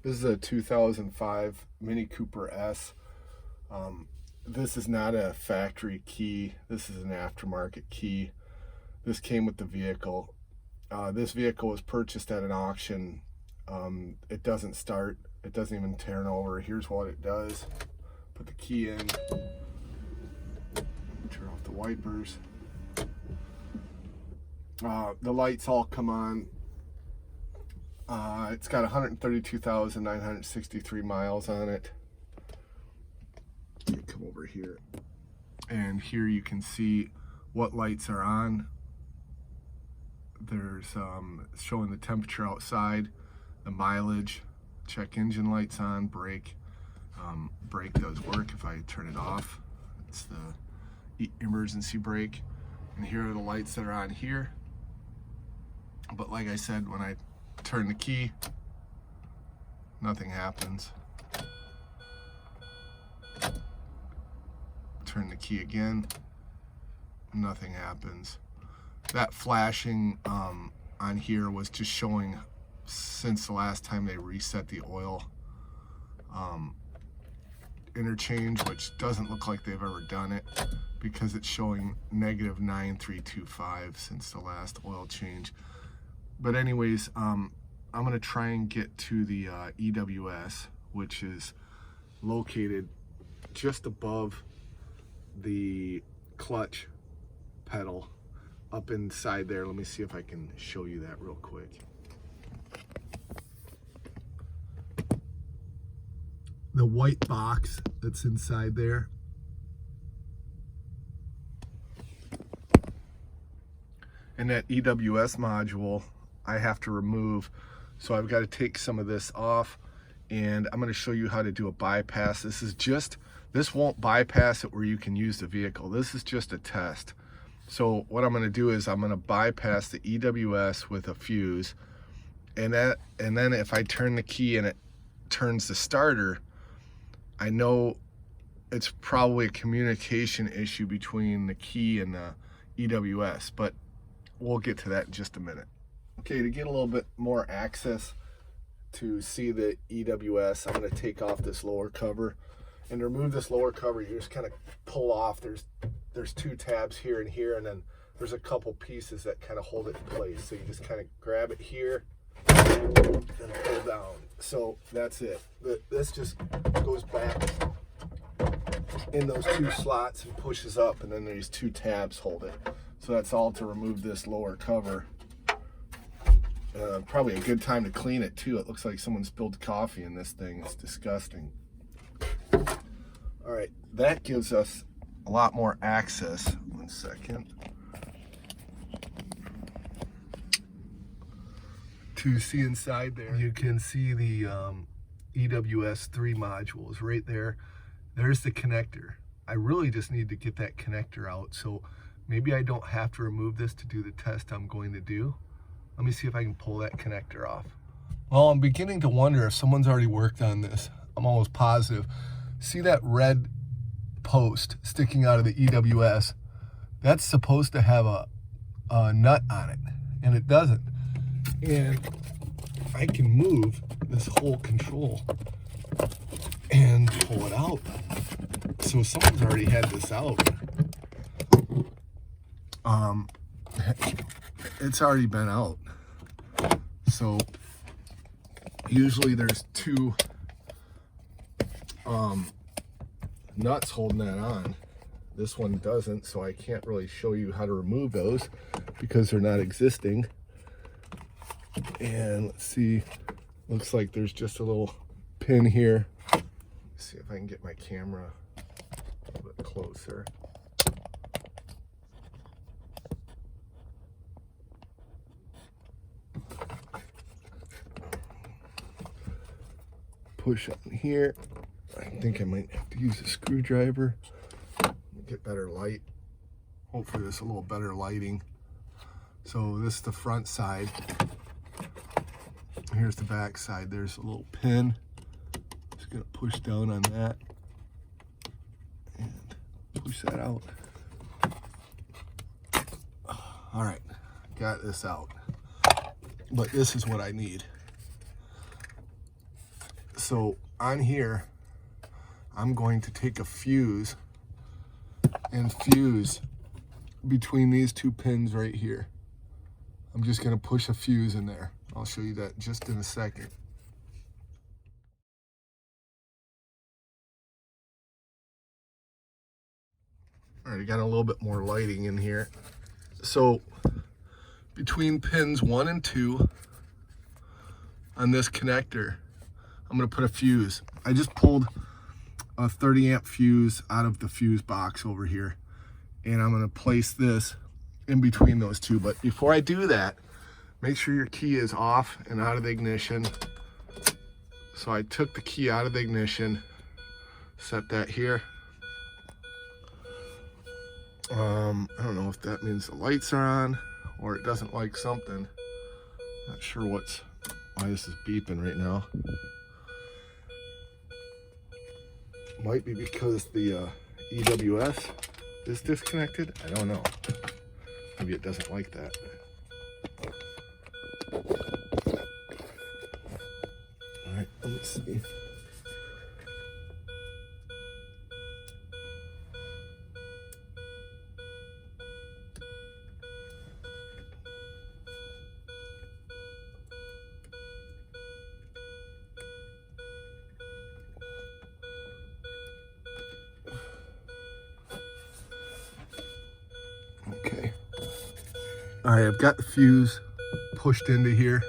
This is a 2005 Mini Cooper S. This is not a factory key. This is an aftermarket key. This came with the vehicle. This vehicle was purchased at an auction. It doesn't start. It doesn't even turn over. Here's what it does. Put the key in. Turn off the wipers. The lights all come on. It's got 132,963 miles on it. Come over here. And here you can see what lights are on. There's showing the temperature outside, the mileage, check engine lights on, brake. Brake does work if I turn it off. It's the emergency brake. And here are the lights that are on here. But like I said, when I turn the key, nothing happens. Turn the key again, nothing happens. That flashing on here was just showing since the last time they reset the oil interchange, which doesn't look like they've ever done it because it's showing -9325 since the last oil change. But anyways, I'm gonna try and get to the EWS, which is located just above the clutch pedal up inside there. Let me see if I can show you that real quick. The white box that's inside there. And that EWS module I have to remove, so I've got to take some of this off, and I'm going to show you how to do a bypass. This won't bypass it where you can use the vehicle. This is just a test. So what I'm going to do is I'm going to bypass the EWS with a fuse, and then if I turn the key and it turns the starter, I know it's probably a communication issue between the key and the EWS, but we'll get to that in just a minute. Okay, to get a little bit more access to see the EWS, I'm going to take off this lower cover. And to remove this lower cover, you just kind of pull off. There's two tabs here and here, and then there's a couple pieces that kind of hold it in place. So you just kind of grab it here and pull down. So that's it. This just goes back in those two slots and pushes up, and then these two tabs hold it. So that's all to remove this lower cover. Probably a good time to clean it too. It looks like someone spilled coffee in this thing. It's disgusting. All right, that gives us a lot more access. 1 second. To see inside there, you can see the EWS3 modules right there. There's the connector. I really just need to get that connector out, so maybe I don't have to remove this to do the test I'm going to do. Let me see if I can pull that connector off. Well, I'm beginning to wonder if someone's already worked on this. I'm almost positive. See that red post sticking out of the EWS? That's supposed to have a nut on it, and it doesn't. And I can move this whole control and pull it out. So someone's already had this out. It's already been out. So usually there's two nuts holding that on. This one doesn't, so I can't really show you how to remove those because they're not existing. And let's see, looks like there's just a little pin here. Let's see if I can get my camera a little bit closer. Push on here. I think I might have to use a screwdriver. Get better light. Hopefully there's a little better lighting. So this is the front side. Here's the back side. There's a little pin. Just gonna push down on that and push that out. All right, got this out. But this is what I need. So on here, I'm going to take a fuse and fuse between these two pins right here. I'm just going to push a fuse in there. I'll show you that just in a second. All right, I got a little bit more lighting in here. So between pins 1 and 2 on this connector, I'm going to put a fuse. I just pulled a 30 amp fuse out of the fuse box over here, and I'm going to place this in between those two. But before I do that, make sure your key is off and out of the ignition. So I took the key out of the ignition, set that here. I don't know if that means the lights are on or it doesn't like something. Not sure why this is beeping right now. Might be because the EWS is disconnected. I don't know. Maybe it doesn't like that. All right, let me see. Okay. All right, I've got the fuse pushed into here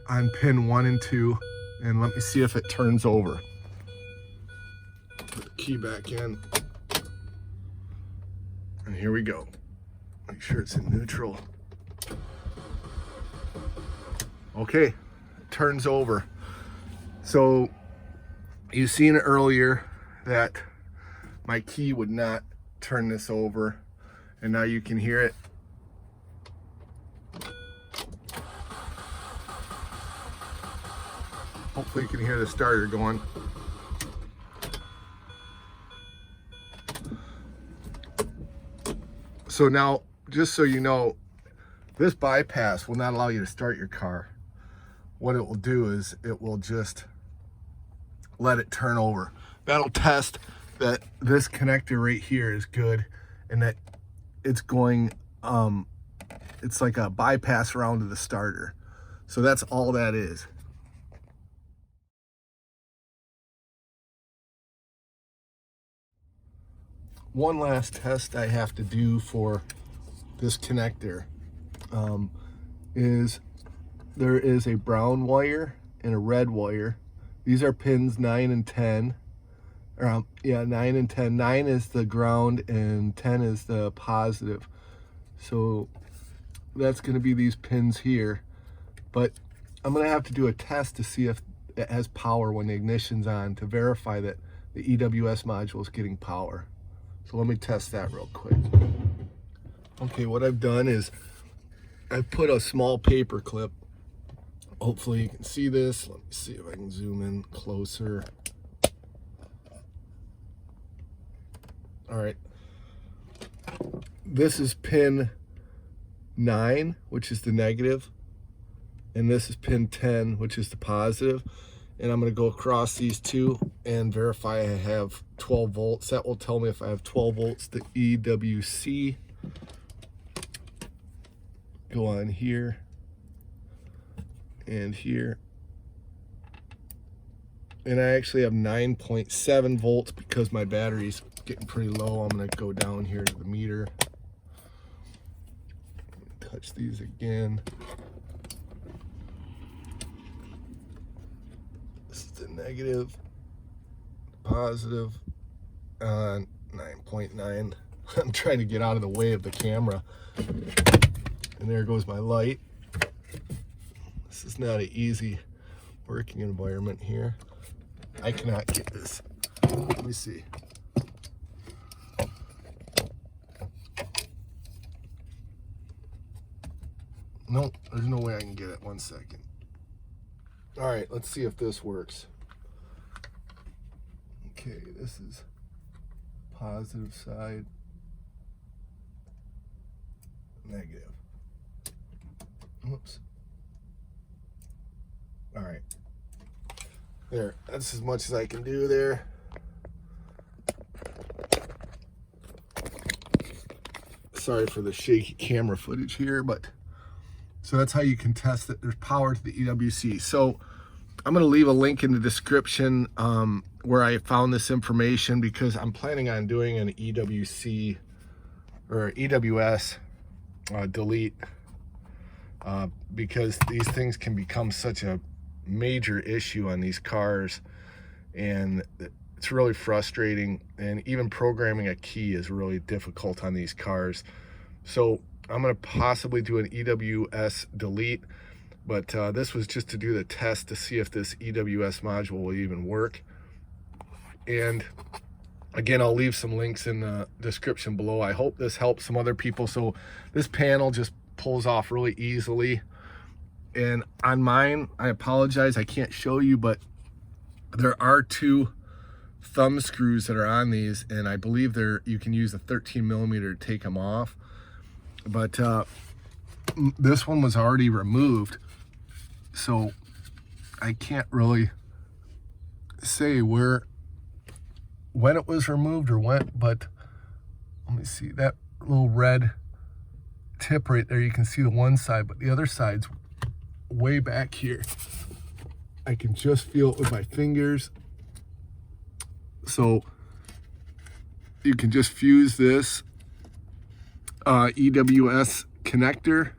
on pin 1 and 2, and let me see if it turns over. Put the key back in, and here we go. Make sure it's in neutral. Okay, it turns over. So you seen earlier that my key would not turn this over, and now you can hear it. Hopefully you can hear the starter going. So now, just so you know, this bypass will not allow you to start your car. What it will do is it will just let it turn over. That'll test that this connector right here is good and that it's going, it's like a bypass around to the starter. So that's all that is. One last test I have to do for this connector is there is a brown wire and a red wire. These are pins 9 and 10. 9 and 10. 9 is the ground and 10 is the positive. So that's going to be these pins here. But I'm going to have to do a test to see if it has power when the ignition's on to verify that the EWS module is getting power. So let me test that real quick. Okay, what I've done is I've put a small paper clip. Hopefully you can see this. Let me see if I can zoom in closer. All right. This is pin 9, which is the negative, and this is pin 10, which is the positive. And I'm going to go across these two and verify I have 12 volts. That will tell me if I have 12 volts. The EWC. Go on here and here. And I actually have 9.7 volts because my battery's getting pretty low. I'm going to go down here to the meter. Touch these again. This is the negative, positive, 9.9. I'm trying to get out of the way of the camera. And there goes my light. This is not an easy working environment here. I cannot get this. Let me see. Nope, there's no way I can get it. 1 second. All right, let's see if this works. Okay, this is positive side, negative. Oops. All right, There, that's as much as I can do there. Sorry for the shaky camera footage here, but so that's how you can test it. There's power to the EWC. So I'm going to leave a link in the description where I found this information, because I'm planning on doing an EWC or EWS delete, because these things can become such a major issue on these cars, and it's really frustrating, and even programming a key is really difficult on these cars. So I'm going to possibly do an EWS delete, but this was just to do the test to see if this EWS module will even work. And again, I'll leave some links in the description below. I hope this helps some other people. So this panel just pulls off really easily, and on mine, I apologize, I can't show you, but there are 2 thumb screws that are on these, and I believe you can use a 13mm to take them off, but this one was already removed, so I can't really say when it was removed or when, but let me see that little red tip right there. You can see the one side, but the other side's way back here. I can just feel it with my fingers. So you can just fuse this EWS connector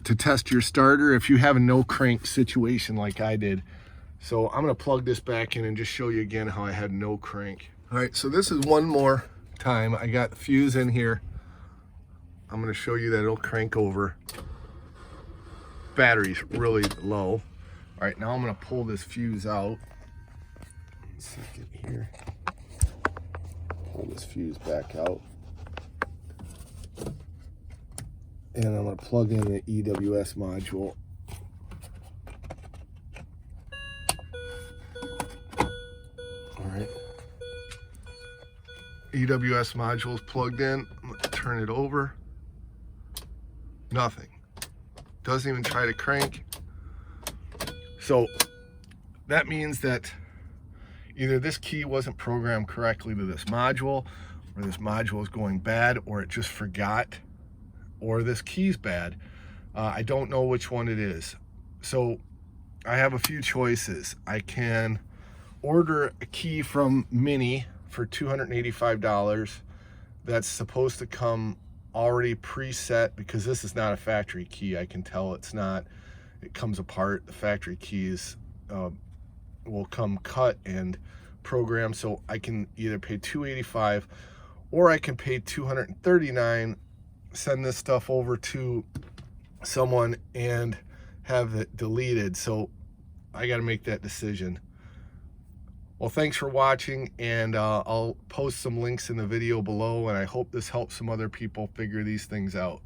to test your starter if you have a no crank situation like I did. So I'm going to plug this back in and just show you again how I had no crank. All right, so this is one more time. I got the fuse in here. I'm going to show you that it'll crank over. Battery's really low. All right, now I'm going to pull this fuse out. One second here. Pull this fuse back out. And I'm going to plug in the EWS module. All right. EWS module is plugged in. I'm going to turn it over. Nothing. Doesn't even try to crank. So that means that either this key wasn't programmed correctly to this module, or this module is going bad, or it just forgot, or this key's bad. I don't know which one it is. So I have a few choices. I can order a key from Mini for $285. That's supposed to come already preset, because this is not a factory key. I can tell it's not. It comes apart. The factory keys will come cut and programmed, so I can either pay $285 or I can pay $239, send this stuff over to someone and have it deleted. So I got to make that decision. Well, thanks for watching, and I'll post some links in the video below, and I hope this helps some other people figure these things out.